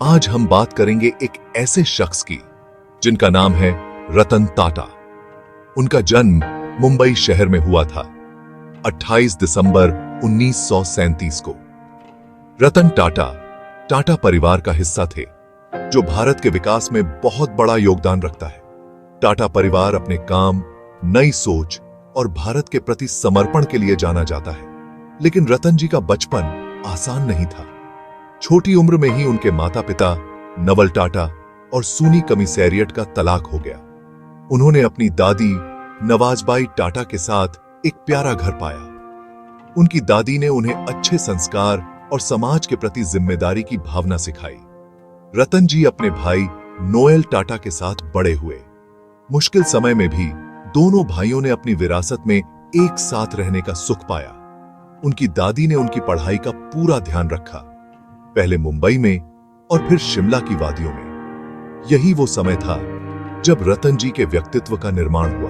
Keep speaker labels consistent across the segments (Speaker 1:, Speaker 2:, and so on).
Speaker 1: आज हम बात करेंगे एक ऐसे शख्स की जिनका नाम है रतन टाटा। उनका जन्म मुंबई शहर में हुआ था 28 दिसंबर 1937 को। रतन टाटा टाटा परिवार का हिस्सा थे, जो भारत के विकास में बहुत बड़ा योगदान रखता है। टाटा परिवार अपने काम, नई सोच और भारत के प्रति समर्पण के लिए जाना जाता है। लेकिन रतन जी का बचपन आसान नहीं था। छोटी उम्र में ही उनके माता पिता नवल टाटा और सूनी कमिसेरियट का तलाक हो गया। उन्होंने अपनी दादी नवाजबाई टाटा के साथ एक प्यारा घर पाया। उनकी दादी ने उन्हें अच्छे संस्कार और समाज के प्रति जिम्मेदारी की भावना सिखाई। रतन जी अपने भाई नोएल टाटा के साथ बड़े हुए। मुश्किल समय में भी दोनों भाइयों ने अपनी विरासत में एक साथ रहने का सुख पाया। उनकी दादी ने उनकी पढ़ाई का पूरा ध्यान रखा, पहले मुंबई में और फिर शिमला की वादियों में। यही वो समय था जब रतन जी के व्यक्तित्व का निर्माण हुआ।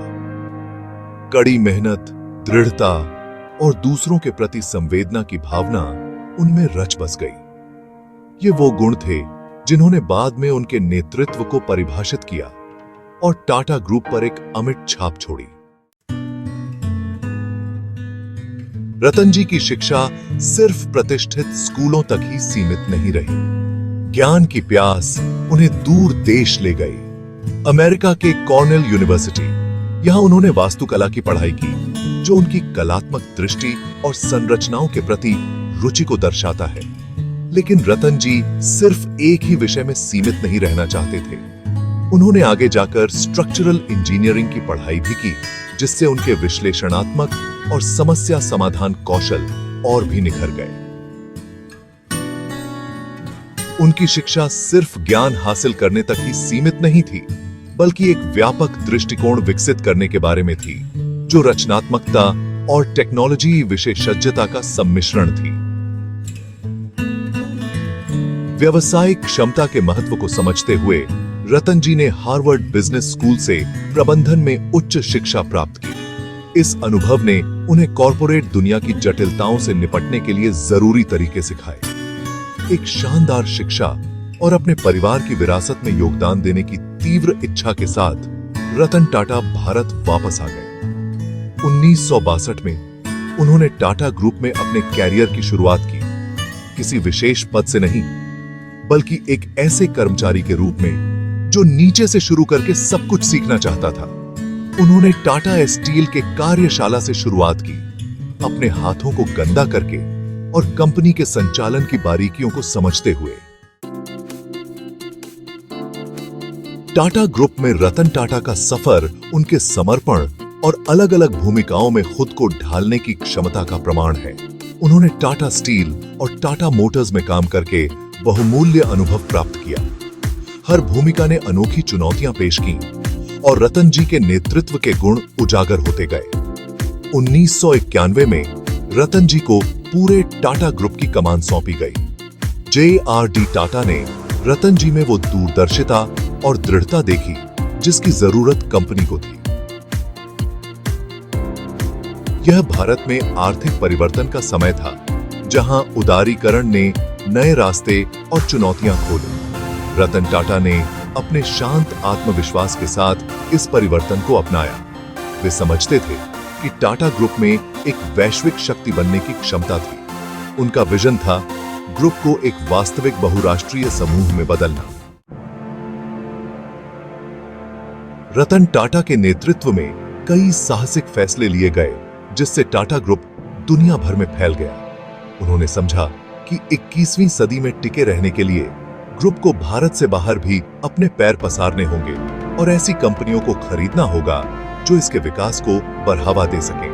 Speaker 1: कड़ी मेहनत, दृढ़ता और दूसरों के प्रति संवेदना की भावना उनमें रच बस गई। ये वो गुण थे जिन्होंने बाद में उनके नेतृत्व को परिभाषित किया और टाटा ग्रुप पर एक अमिट छाप छोड़ी। रतन जी की शिक्षा सिर्फ प्रतिष्ठित स्कूलों तक ही सीमित नहीं रही। ज्ञान की प्यास उन्हें दूर देश ले गई। अमेरिका के कॉर्नेल यूनिवर्सिटी, यहां उन्होंने वास्तुकला की पढ़ाई की, जो उनकी कलात्मक दृष्टि और संरचनाओं के प्रति रुचि को दर्शाता है। लेकिन रतन जी सिर्फ एक ही विषय में सीमित नहीं रहना चाहते थे। उन्होंने आगे जाकर स्ट्रक्चरल इंजीनियरिंग की पढ़ाई भी की, जिससे उनके विश्लेषणात्मक और समस्या समाधान कौशल और भी निखर गए। उनकी शिक्षा सिर्फ ज्ञान हासिल करने तक ही सीमित नहीं थी, बल्कि एक व्यापक दृष्टिकोण विकसित करने के बारे में थी, जो रचनात्मकता और टेक्नोलॉजी विशेषज्ञता का सम्मिश्रण थी। व्यावसायिक क्षमता के महत्व को समझते हुए रतन जी ने हार्वर्ड बिजनेस स्कूल से प्रबंधन में उच्च शिक्षा प्राप्त की। इस अनुभव ने उन्हें कॉर्पोरेट दुनिया की जटिलताओं से निपटने के लिए जरूरी तरीके सिखाए। एक शानदार शिक्षा और अपने परिवार की विरासत में योगदान देने की तीव्र इच्छा के साथ रतन टाटा भारत वापस आ गए। 1962 में उन्होंने टाटा ग्रुप में अपने कैरियर की शुरुआत की, किसी विशेष पद से नहीं, बल्कि एक ऐसे कर्मचारी के रूप में जो नीचे से शुरू करके सब कुछ सीखना चाहता था। उन्होंने टाटा स्टील के कार्यशाला से शुरुआत की, अपने हाथों को गंदा करके और कंपनी के संचालन की बारीकियों को समझते हुए। टाटा ग्रुप में रतन टाटा का सफर उनके समर्पण और अलग-अलग भूमिकाओं में खुद को ढालने की क्षमता का प्रमाण है। उन्होंने टाटा स्टील और टाटा मोटर्स में काम करके बहुमूल्य अनुभव प्राप्त किया। हर भूमिका ने अनोखी चुनौतियां पेश की और रतन जी के नेतृत्व के गुण उजागर होते गए। 1991 में रतन जी को पूरे टाटा ग्रुप की कमान सौंपी गई। JRD टाटा ने रतन जी में वो दूरदर्शिता और दृढ़ता देखी जिसकी जरूरत कंपनी को थी। यह भारत में आर्थिक परिवर्तन का समय था, जहां उदारीकरण ने नए रास्ते और चुनौतियां खोली। रतन टाटा ने अपने शांत आत्मविश्वास के साथ इस परिवर्तन को अपनाया। वे समझते थे कि टाटा ग्रुप में एक वैश्विक शक्ति बनने की क्षमता थी। उनका विजन था ग्रुप को एक वास्तविक बहुराष्ट्रीय समूह में बदलना। रतन टाटा के नेतृत्व में कई साहसिक फैसले लिए गए, जिससे टाटा ग्रुप दुनिया भर में फैल गया। उन्होंने समझा कि 21वीं सदी में टिके रहने के लिए ग्रुप को भारत से बाहर भी अपने पैर पसारने होंगे और ऐसी कंपनियों को खरीदना होगा जो इसके विकास को बढ़ावा दे सकें।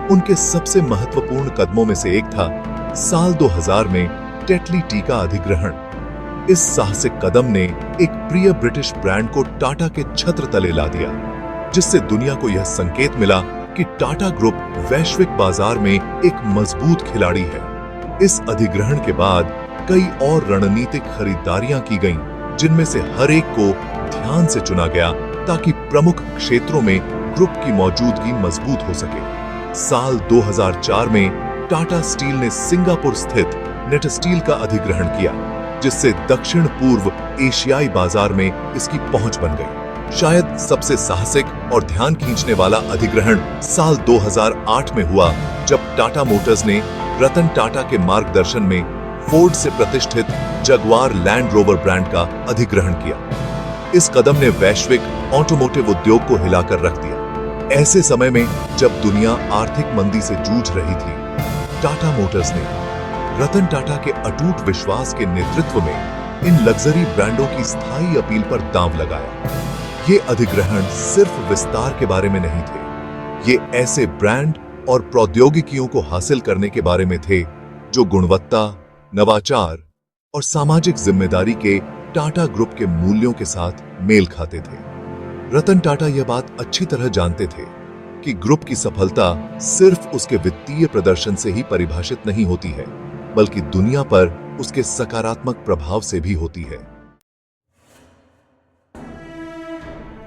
Speaker 1: उनके सबसे महत्वपूर्ण कदमों में से एक था साल 2000 में टेटली टी का अधिग्रहण। इस साहसिक कदम ने एक प्रिय ब्रिटिश ब्रांड को टाटा के छत्र तले ला दिया, जिससे दुनिया को यह संकेत मिला कि टाटा ग्रुप वैश्विक बाजार में एक मजबूत खिलाड़ी है। इस अधिग्रहण के बाद कई और रणनीतिक खरीदारियां की गईं, जिनमें से हर एक को ध्यान से चुना गया ताकि प्रमुख क्षेत्रों में ग्रुप की मौजूदगी मजबूत हो सके। साल 2004 में टाटा स्टील ने सिंगापुर स्थित नेटस्टील का अधिग्रहण किया। जिससे दक्षिण पूर्व एशियाई बाजार में इसकी पहुंच बन गई। शायद सबसे साहसिक और ध्यान खींचने वाला अधिग्रहण साल 2008 में हुआ, जब टाटा मोटर्स ने रतन टाटा के मार्गदर्शन में फोर्ड से प्रतिष्ठित जगुआर लैंड रोवर ब्रांड का अधिग्रहण किया। इस कदम ने वैश्विक ऑटोमोटिव उद्योग को हिलाकर रख दिया। ऐसे समय में जब दुनिया आर्थिक मंदी से जूझ रही थी, टाटा मोटर्स ने रतन टाटा के अटूट विश्वास के नेतृत्व में इन लग्जरी ब्रांडों की स्थायी अपील पर दांव लगाया। ये अधिग्रहण सिर्फ विस्तार के बारे में नहीं थे, ये ऐसे ब्रांड और प्रौद्योगिकियों को हासिल करने के बारे में थे जो गुणवत्ता, नवाचार और सामाजिक जिम्मेदारी के टाटा ग्रुप के मूल्यों के साथ मेल खाते थे। रतन टाटा यह बात अच्छी तरह जानते थे कि ग्रुप की सफलता सिर्फ उसके वित्तीय प्रदर्शन से ही परिभाषित नहीं होती है, बल्कि दुनिया पर उसके सकारात्मक प्रभाव से भी होती है।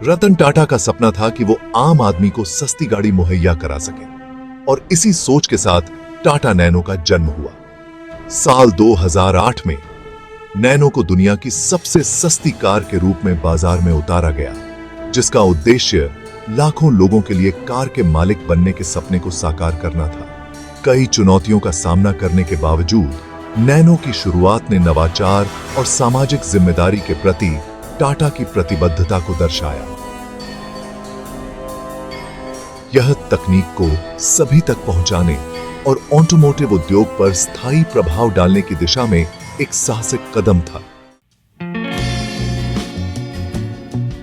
Speaker 1: रतन टाटा का सपना था कि वो आम आदमी को सस्ती गाड़ी मुहैया करा सके, और इसी सोच के साथ टाटा नैनो का जन्म हुआ। साल 2008 में नैनो को दुनिया की सबसे सस्ती कार के रूप में बाजार में उतारा गया, जिसका उद्देश्य लाखों लोगों के लिए कार के मालिक बनने के सपने को साकार करना था। कई चुनौतियों का सामना करने के बावजूद नैनो की शुरुआत ने नवाचार और सामाजिक जिम्मेदारी के प्रति टाटा की प्रतिबद्धता को दर्शाया। यह तकनीक को सभी तक पहुंचाने और ऑटोमोटिव उद्योग पर स्थायी प्रभाव डालने की दिशा में एक साहसिक कदम था।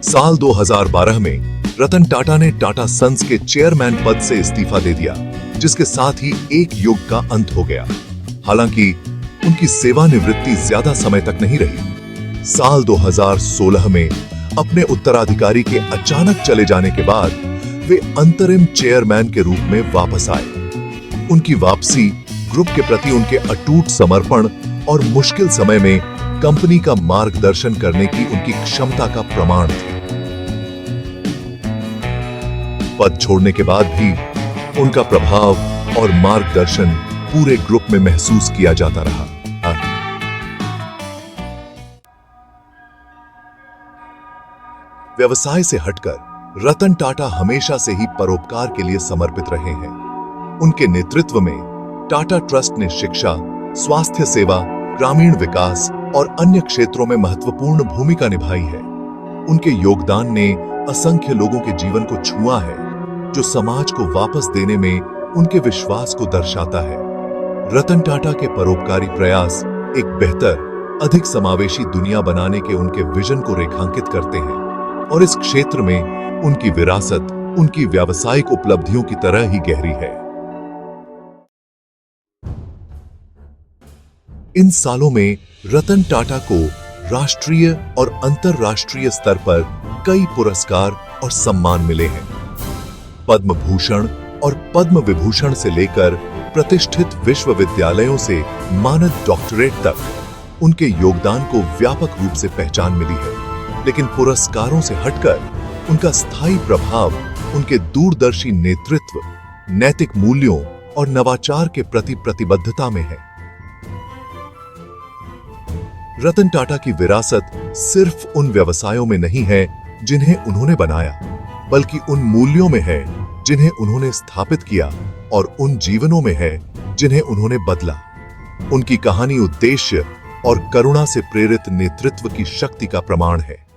Speaker 1: साल 2012 में रतन टाटा ने टाटा सन्स के चेयरमैन पद से इस्तीफा दे दिया, जिसके साथ ही एक युग का अंत हो गया। हालांकि उनकी सेवानिवृत्ति ज्यादा समय तक नहीं रही। साल 2016 में अपने उत्तराधिकारी के अचानक चले जाने के बाद वे अंतरिम चेयरमैन के रूप में वापस आए। उनकी वापसी ग्रुप के प्रति उनके अटूट समर्पण और मुश्किल समय में कंपनी का मार्गदर्शन करने की उनकी क्षमता का प्रमाण थी। पद छोड़ने के बाद भी उनका प्रभाव और मार्गदर्शन पूरे ग्रुप में महसूस किया जाता रहा। व्यवसाय से हटकर रतन टाटा हमेशा से ही परोपकार के लिए समर्पित रहे हैं। उनके नेतृत्व में टाटा ट्रस्ट ने शिक्षा, स्वास्थ्य सेवा, ग्रामीण विकास और अन्य क्षेत्रों में महत्वपूर्ण भूमिका निभाई है। उनके योगदान ने असंख्य लोगों के जीवन को छुआ है, जो समाज को वापस देने में उनके विश्वास को दर्शाता है। रतन टाटा के परोपकारी प्रयास एक बेहतर, अधिक समावेशी दुनिया बनाने के उनके विजन को रेखांकित करते हैं, और इस क्षेत्र में उनकी विरासत उनकी व्यावसायिक उपलब्धियों की तरह ही गहरी है। इन सालों में रतन टाटा को राष्ट्रीय और अंतर्राष्ट्रीय स्तर पर कई पुरस्कार और सम्मान मिले हैं। पद्म भूषण और पद्म विभूषण से लेकर प्रतिष्ठित विश्वविद्यालयों से मानद डॉक्टरेट तक उनके योगदान को व्यापक रूप से पहचान मिली है। लेकिन पुरस्कारों से हटकर उनका स्थायी प्रभाव उनके दूरदर्शी नेतृत्व, नैतिक मूल्यों और नवाचार के प्रति प्रतिबद्धता में है। रतन टाटा की विरासत सिर्फ उन व्यवसायों में नहीं है जिन्हें उन्होंने बनाया, बल्कि उन मूल्यों में है जिन्हें उन्होंने स्थापित किया, और उन जीवनों में है जिन्हें उन्होंने बदला। उनकी कहानी उद्देश्य और करुणा से प्रेरित नेतृत्व की शक्ति का प्रमाण है।